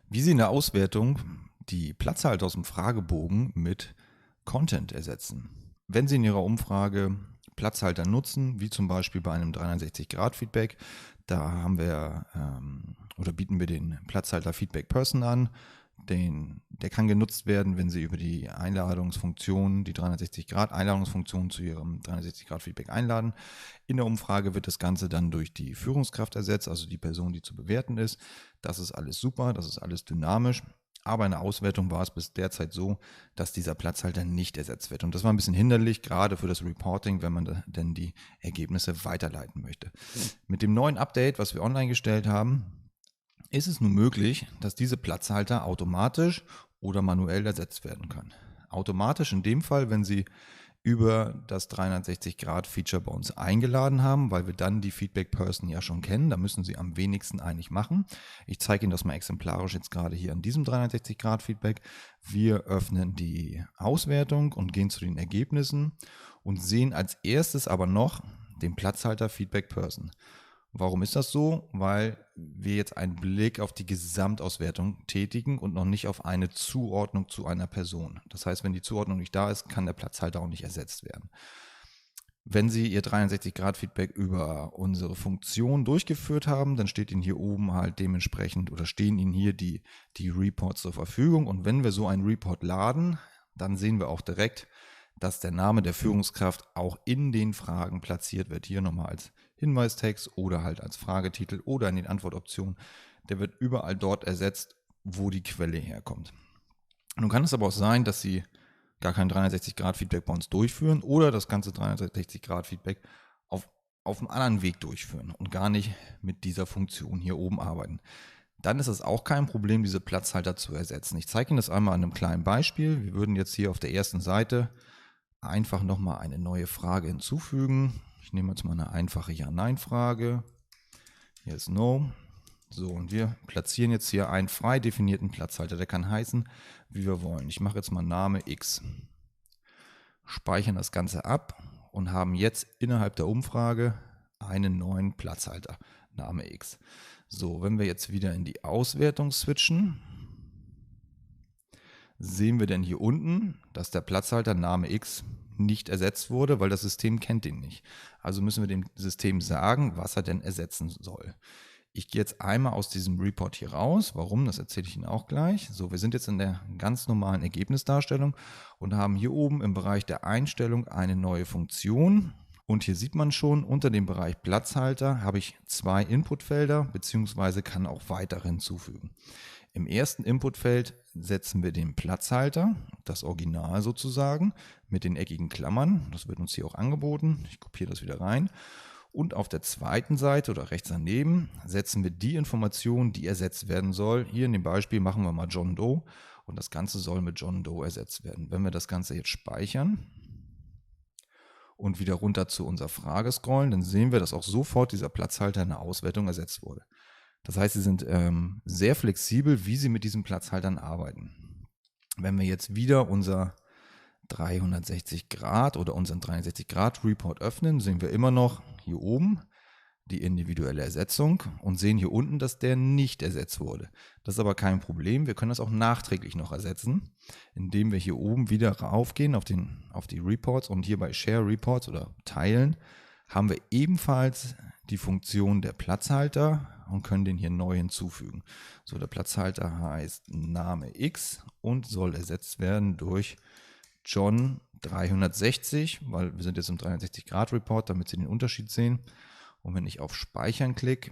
Wie Sie in der Auswertung die Platzhalter aus dem Fragebogen mit Content ersetzen. Wenn Sie in Ihrer Umfrage Platzhalter nutzen, wie zum Beispiel bei einem 360-Grad-Feedback, da haben wir oder bieten wir den Platzhalter Feedback Person an. Der kann genutzt werden, wenn Sie über die Einladungsfunktion, die 360-Grad-Einladungsfunktion zu Ihrem 360-Grad-Feedback einladen. In der Umfrage wird das Ganze dann durch die Führungskraft ersetzt, also die Person, die zu bewerten ist. Das ist alles super, das ist alles dynamisch. Aber in der Auswertung war es bis derzeit so, dass dieser Platzhalter nicht ersetzt wird. Und das war ein bisschen hinderlich, gerade für das Reporting, wenn man denn die Ergebnisse weiterleiten möchte. Mit dem neuen Update, was wir online gestellt haben, ist es nun möglich, dass diese Platzhalter automatisch oder manuell ersetzt werden können. Automatisch in dem Fall, wenn Sie über das 360-Grad-Feature bei uns eingeladen haben, weil wir dann die Feedback-Person ja schon kennen. Da müssen Sie am wenigsten eigentlich machen. Ich zeige Ihnen das mal exemplarisch jetzt gerade hier an diesem 360-Grad-Feedback. Wir öffnen die Auswertung und gehen zu den Ergebnissen und sehen als erstes aber noch den Platzhalter Feedback-Person. Warum ist das so? Weil wir jetzt einen Blick auf die Gesamtauswertung tätigen und noch nicht auf eine Zuordnung zu einer Person. Das heißt, wenn die Zuordnung nicht da ist, kann der Platzhalter auch nicht ersetzt werden. Wenn Sie Ihr 360-Grad-Feedback über unsere Funktion durchgeführt haben, dann steht Ihnen hier oben halt dementsprechend oder stehen Ihnen hier die Reports zur Verfügung. Und wenn wir so einen Report laden, dann sehen wir auch direkt, dass der Name der Führungskraft auch in den Fragen platziert wird. Hier nochmal als Hinweistext oder halt als Fragetitel oder in den Antwortoptionen. Der wird überall dort ersetzt, wo die Quelle herkommt. Nun kann es aber auch sein, dass Sie gar kein 360-Grad-Feedback bei uns durchführen oder das ganze 360-Grad-Feedback auf einem anderen Weg durchführen und gar nicht mit dieser Funktion hier oben arbeiten. Dann ist es auch kein Problem, diese Platzhalter zu ersetzen. Ich zeige Ihnen das einmal an einem kleinen Beispiel. Wir würden jetzt hier auf der ersten Seite einfach nochmal eine neue Frage hinzufügen. Ich nehme jetzt mal eine einfache Ja-Nein-Frage. Hier ist No. So, und wir platzieren jetzt hier einen frei definierten Platzhalter. Der kann heißen, wie wir wollen. Ich mache jetzt mal Name X. Speichern das Ganze ab und haben jetzt innerhalb der Umfrage einen neuen Platzhalter, Name X. So, wenn wir jetzt wieder in die Auswertung switchen, sehen wir denn hier unten, dass der Platzhalter Name X nicht ersetzt wurde, weil das System kennt ihn nicht. Also müssen wir dem System sagen, was er denn ersetzen soll. Ich gehe jetzt einmal aus diesem Report hier raus. Warum? Das erzähle ich Ihnen auch gleich. So, wir sind jetzt in der ganz normalen Ergebnisdarstellung und haben hier oben im Bereich der Einstellung eine neue Funktion. Und hier sieht man schon, unter dem Bereich Platzhalter habe ich 2 Inputfelder, beziehungsweise kann auch weitere hinzufügen. Im ersten Inputfeld setzen wir den Platzhalter, das Original sozusagen, mit den eckigen Klammern. Das wird uns hier auch angeboten. Ich kopiere das wieder rein. Und auf der zweiten Seite oder rechts daneben setzen wir die Information, die ersetzt werden soll. Hier in dem Beispiel machen wir mal John Doe und das Ganze soll mit John Doe ersetzt werden. Wenn wir das Ganze jetzt speichern und wieder runter zu unserer Frage scrollen, dann sehen wir, dass auch sofort dieser Platzhalter in der Auswertung ersetzt wurde. Das heißt, Sie sind sehr flexibel, wie Sie mit diesen Platzhaltern arbeiten. Wenn wir jetzt wieder unser 360 Grad oder unseren 360 Grad Report öffnen, sehen wir immer noch hier oben die individuelle Ersetzung und sehen hier unten, dass der nicht ersetzt wurde. Das ist aber kein Problem. Wir können das auch nachträglich noch ersetzen, indem wir hier oben wieder raufgehen auf die Reports und hier bei Share Reports oder Teilen haben wir ebenfalls die Funktion der Platzhalter und können den hier neu hinzufügen. So, der Platzhalter heißt Name X und soll ersetzt werden durch John 360, weil wir sind jetzt im 360-Grad-Report, damit Sie den Unterschied sehen. Und wenn ich auf Speichern klicke,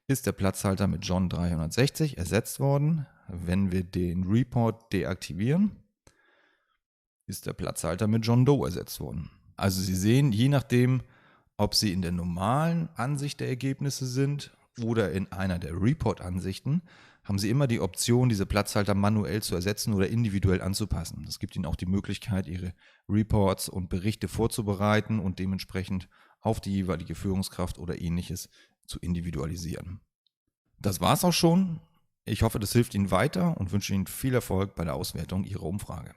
ist der Platzhalter mit John 360 ersetzt worden. Wenn wir den Report deaktivieren, ist der Platzhalter mit John Doe ersetzt worden. Also Sie sehen, je nachdem, ob Sie in der normalen Ansicht der Ergebnisse sind oder in einer der Report-Ansichten, haben Sie immer die Option, diese Platzhalter manuell zu ersetzen oder individuell anzupassen. Das gibt Ihnen auch die Möglichkeit, Ihre Reports und Berichte vorzubereiten und dementsprechend auf die jeweilige Führungskraft oder Ähnliches zu individualisieren. Das war's auch schon. Ich hoffe, das hilft Ihnen weiter und wünsche Ihnen viel Erfolg bei der Auswertung Ihrer Umfrage.